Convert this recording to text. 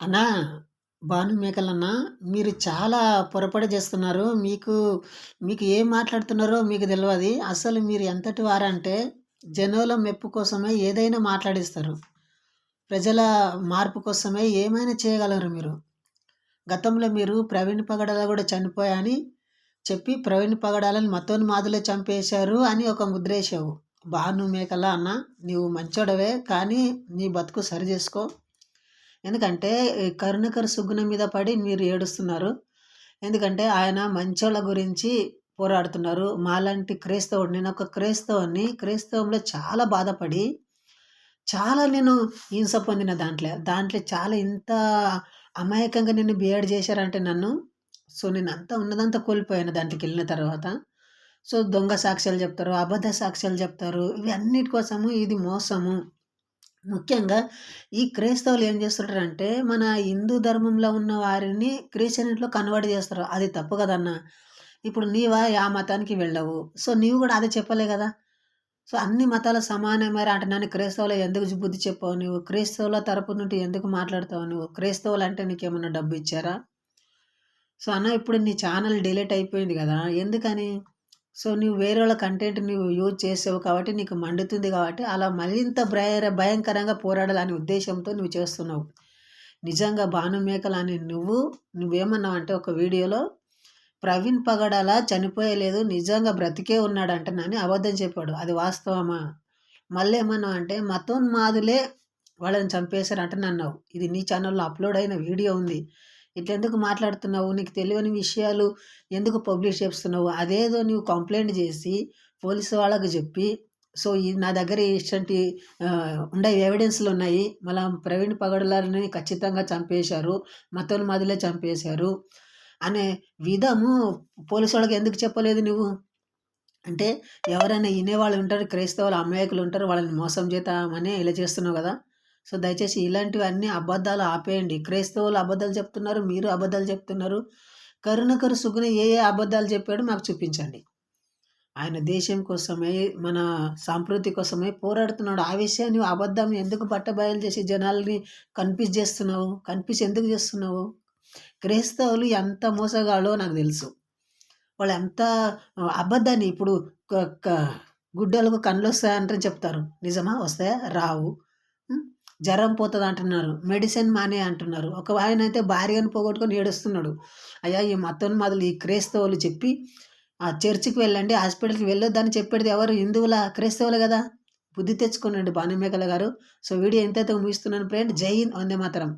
అన్నా, భాను మేకలన్నా, మీరు చాలా పొరపాటు చేస్తున్నారు. మీకు ఏం మాట్లాడుతున్నారో మీకు తెలవది. అసలు మీరు ఎంతటి వారంటే, జనాల మెప్పు కోసమే ఏదైనా మాట్లాడిస్తారు. ప్రజల మార్పు కోసమే ఏమైనా చేయగలరు మీరు. గతంలో మీరు ప్రవీణ్ పగడాల గూడా చనిపోయా అని చెప్పి, ప్రవీణ్ పగడాలని మతోన్మాదులే చంపేశారు అని ఒక ముద్రేశావు. భాను మేకల అన్న, నీవు మంచోడవే, కానీ నీ బతుకు సరి జేసుకో. ఎందుకంటే ఈ 'కరుణాకర్ సుగుణ' మీద పడి మీరు ఏడుస్తున్నారు. ఎందుకంటే ఆయన మంచోళ్ళ గురించి పోరాడుతున్నారు. మాలాంటి క్రైస్తవుడు, నేనొక క్రైస్తవుడిని. క్రైస్తవంలో చాలా బాధపడి, చాలా నేను హింస పొందిన దాంట్లో చాలా ఇంత అమాయకంగా నిన్ను బిహేవ్ చేశారంటే నన్ను. సో, నేనంతా ఉన్నదంతా కోల్పోయాను దాంట్లోకెళ్ళిన తర్వాత. సో, దొంగ సాక్ష్యాలు చెప్తారు, అబద్ధ సాక్ష్యాలు చెప్తారు. ఇవి అన్నిటి కోసము ఇది మోసము. ముఖ్యంగా ఈ క్రైస్తవులు ఏం చేస్తుంటారంటే, మన హిందూ ధర్మంలో ఉన్న వారిని క్రిస్టియానిటీలో కన్వర్ట్ చేస్తారు. అది తప్పు కదన్నా! ఇప్పుడు ఆ మతానికి వెళ్ళవు. సో, నీవు కూడా అదే చెప్పలే కదా! సో, అన్ని మతాలు సమానమేరా అంటే, నన్ను క్రైస్తవులు ఎందుకు బుద్ధి చెప్పావు నువ్వు? క్రైస్తవుల తరపు నుండి ఎందుకు మాట్లాడతావు నువ్వు? క్రైస్తవులంటే నీకేమన్నా డబ్బు ఇచ్చారా? సో, అన్న ఇప్పుడు నీ ఛానల్ డిలీట్ అయిపోయింది కదా! ఎందుకని? సో, నువ్వు వేరేళ్ళ కంటెంట్ నువ్వు యూజ్ చేసావు కాబట్టి నీకు మండుతుంది కాబట్టి అలా మరింత భయంకరంగా పోరాడాలనే ఉద్దేశంతో నువ్వు చేస్తున్నావు. నిజంగా భాను మేకల అని నువ్వేమన్నావంటే ఒక వీడియోలో ప్రవీణ్ పగడాల చనిపోయలేదు, నిజంగా బ్రతికే ఉన్నాడంటనని అబద్ధం చెప్పాడు. అది వాస్తవమా? మళ్ళేమన్నావంటే మతోన్మాదులే వాళ్ళని చంపేశారంటనన్నావు. ఇది నీ ఛానల్‌లో అప్‌లోడ్ అయిన వీడియో ఉంది. ఇట్లెందుకు మాట్లాడుతున్నావు? నీకు తెలియని విషయాలు ఎందుకు పబ్లిష్ చేస్తున్నావు? అదేదో నువ్వు కంప్లెయింట్ చేసి పోలీసు వాళ్ళకి చెప్పి, సో, నా దగ్గర ఇట్లాంటి ఉండే ఎవిడెన్స్‌లున్నాయి. మళ్ళా ప్రవీణ్ పగడాలని ఖచ్చితంగా చంపేశారు. మతోన్మాదులే చంపేశారు అనే విధము పోలీసు వాళ్ళకి ఎందుకు చెప్పలేదు నువ్వు? అంటే ఎవరైనా వినేవాళ్ళు ఉంటారు, క్రైస్తవులు అమాయకులు ఉంటారు. వాళ్ళని మోసం చేద్దామని ఇలా చేస్తున్నావు కదా! సో, దయచేసి ఇలాంటివన్నీ అబద్ధాలు ఆపేయండి. క్రైస్తవులు అబద్ధాలు చెప్తున్నారు, మీరు అబద్ధాలు చెప్తున్నారు. కరుణాకర్ సుగుణ ఏ అబద్ధాలు చెప్పాడో మాకు చూపించండి. ఆయన దేశం కోసమే, మన సంస్కృతి కోసమే పోరాడుతున్నాడు. ఆ విషయాన్ని అబద్ధం ఎందుకు బట్టబయలు చేసి జనాల్ని కన్‌ఫ్యూజ్ చేస్తున్నావు? కన్‌ఫ్యూజ్ ఎందుకు చేస్తున్నావు? క్రైస్తవులు ఎంత మోసగాళ్ళో నాకు తెలుసు. వాళ్ళెంత అబద్ధాన్ని ఇప్పుడు క క గుడ్డోళ్ళకు కళ్ళొస్తాయంటని చెప్తారు. నిజమా? వస్తాయా? రావు. హ్మ్. జరం పోతదంటున్నారు. మెడిసిన్ మానేయి అంటున్నారు. ఒక ఆయనైతే భార్యను పోగొట్టుకొని ఏడుస్తున్నాడు. అయ్యా! ఈ మతోన్మాదులు, ఈ క్రైస్తవులు చెప్పి చర్చికి వెళ్ళండి, హాస్పిటల్‌కి వెళ్ళొద్దని చెప్పేది ఎవరు? హిందువులా? క్రైస్తవులే గదా! బుద్ధి తెచ్చుకోనండి భానుమేఖల గారు. సో, వీడియో ఇంతటితో ముగిస్తున్నాను ఫ్రెండ్. జై హింద్. వందే మాతరం.